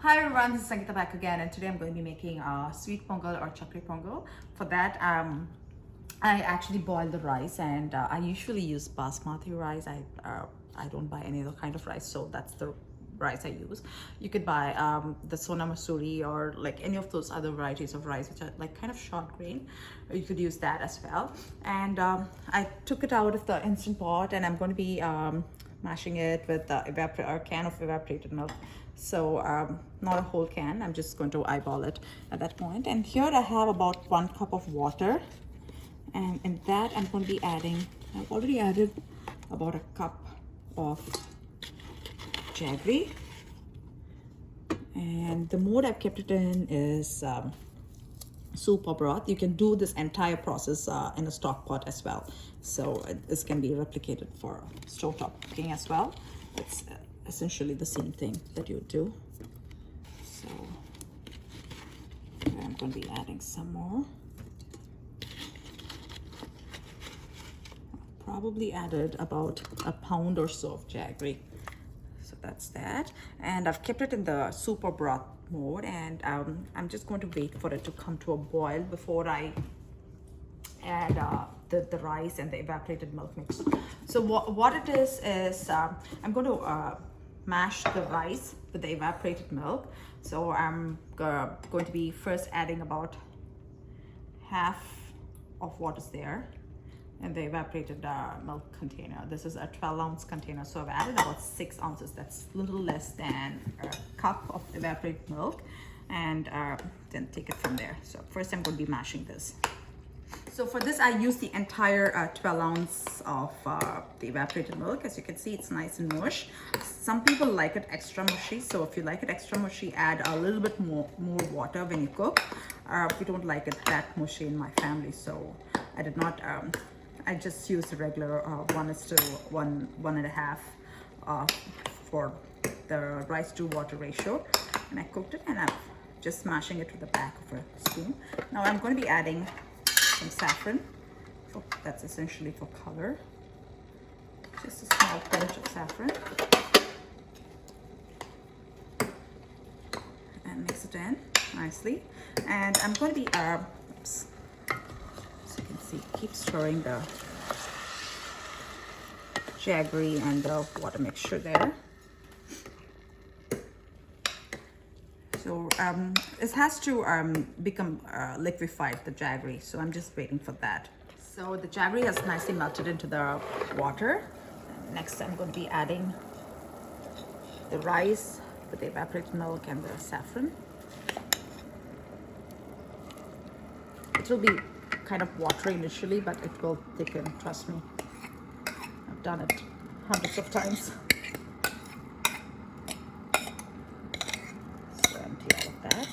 Hi everyone, this is Sangeetha back again, and today I'm going to be making a sweet pongal or chakri pongal. For that, I actually boil the rice, and I usually use basmati rice. I don't buy any other kind of rice, so that's the rice I use. You could buy the sona masuri or like any of those other varieties of rice which are like kind of short grain. You could use that as well. And I took it out of the instant pot, and I'm going to be mashing it with a can of evaporated milk. So not a whole can, I'm just going to eyeball it at that point. And here I have about 1 cup of water, and in that I'm going to be adding, I've already added about a cup of jaggery, and the mode I've kept it in is soup or broth. You can do this entire process in a stock pot as well, so this can be replicated for stovetop cooking as well. It's essentially the same thing that you would do. So I'm going to be adding some more. Probably added about a pound or so of jaggery. So that's that, and I've kept it in the soup or broth mode, and I'm just going to wait for it to come to a boil before I add the rice and the evaporated milk mix. So what it is I'm going to mash the rice with the evaporated milk. So I'm going to be first adding about half of what is there in the evaporated milk container. This is a 12-ounce container, so I've added about 6 ounces. That's a little less than a cup of evaporated milk, and then take it from there. So first I'm going to be mashing this. So for this, I use the entire 12 ounce of the evaporated milk. As you can see, it's nice and mush. Some people like it extra mushy, so if you like it extra mushy, add a little bit more water when you cook. We don't like it that mushy in my family, so I did not. I just used the regular 1:1.5 for the rice to water ratio, and I cooked it, and I'm just smashing it with the back of a spoon. Now I'm going to be adding some saffron. That's essentially for color. Just a small pinch of saffron, and mix it in nicely. And I'm going to be oops. So you can see, keep stirring the jaggery and the water mixture there. So it has to become liquefied, the jaggery, so I'm just waiting for that. So the jaggery has nicely melted into the water. Next I'm going to be adding the rice with the evaporated milk and the saffron. It will be kind of watery initially, but it will thicken, trust me. I've done it hundreds of times. So empty all of that.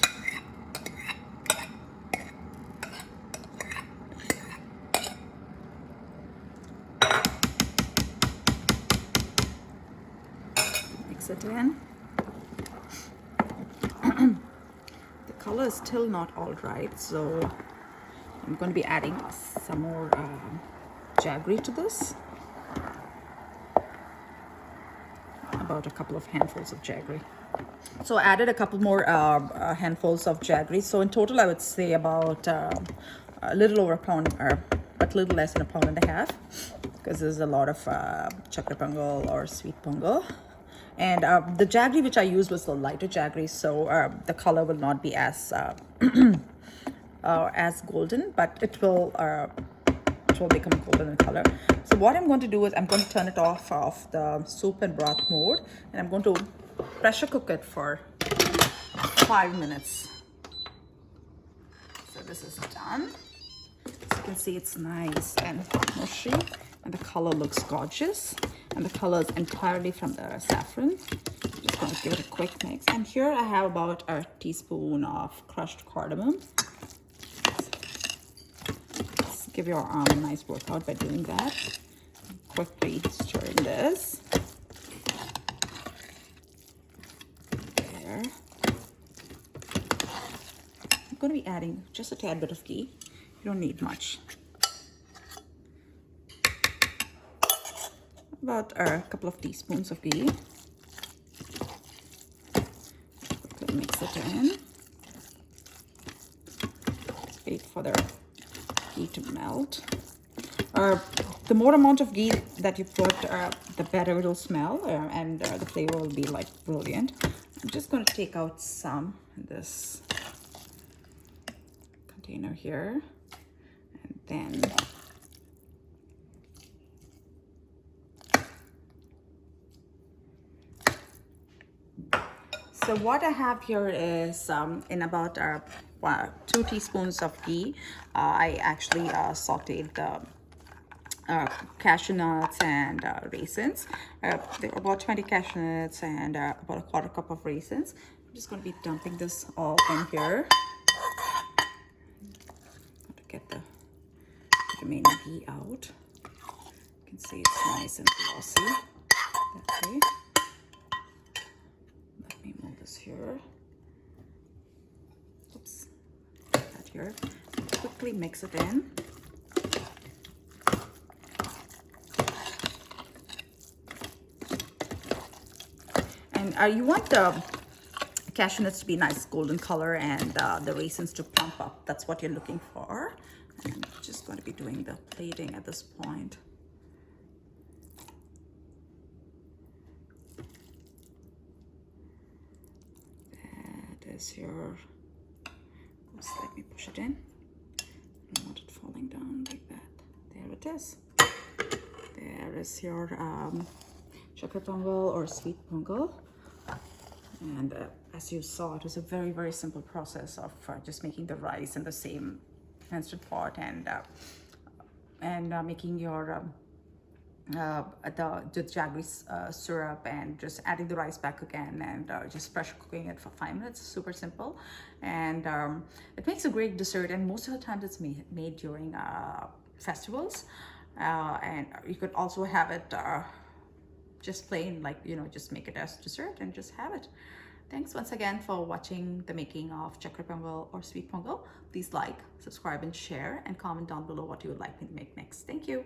Mix it in. The color is still not all right, so I'm going to be adding some more jaggery to this. About a couple of handfuls of jaggery. So I added a couple more handfuls of jaggery. So in total, I would say about a little over a pound, but a little less than a pound and a half, because there's a lot of chakri pongal or sweet pongal. And the jaggery which I used was the lighter jaggery, so the color will not be as as golden, but it will become golden in color. So what I'm going to do is I'm going to turn it off the soup and broth mode, and I'm going to pressure cook it for 5 minutes. So this is done. So you can see it's nice and mushy, and the color looks gorgeous, and the color is entirely from the saffron. Just going to give it a quick mix, and here I have about a teaspoon of crushed cardamom. Give your arm a nice workout by doing that. Quickly stirring this. There. I'm going to be adding just a tad bit of ghee. You don't need much. About a couple of teaspoons of ghee. mix it in. Wait for the ghee to melt. The more amount of ghee that you put, the better it will smell, and the flavor will be like brilliant. I'm just going to take out some in this container here, and then so what I have here is in about 2 teaspoons of ghee. I actually sauteed the cashew nuts and raisins. There are about 20 cashew nuts and about a quarter cup of raisins. I'm just going to be dumping this all in here. To get the remaining ghee out. You can see it's nice and glossy. That way. Let me move this here. Oops. Put that here. Quickly mix it in. And you want the cashew nuts to be nice golden color and the raisins to plump up. That's what you're looking for. And I'm just going to be doing the plating at this point. That is your, just let me push it in. I don't want it falling down like that. There it is. There is your Chakkarai pongal or sweet pongal. And as you saw, it was a very, very simple process of just making the rice in the same instant pot and making your the jaggery syrup and just adding the rice back again and just pressure cooking it for 5 minutes. Super simple, and it makes a great dessert. And most of the time, it's made during festivals, and you could also have it just plain, like, you know, just make it as dessert and just have it. Thanks once again for watching the making of Chakkarai pongal or sweet pongal. Please like, subscribe, and share, and comment down below what you would like me to make next. Thank you.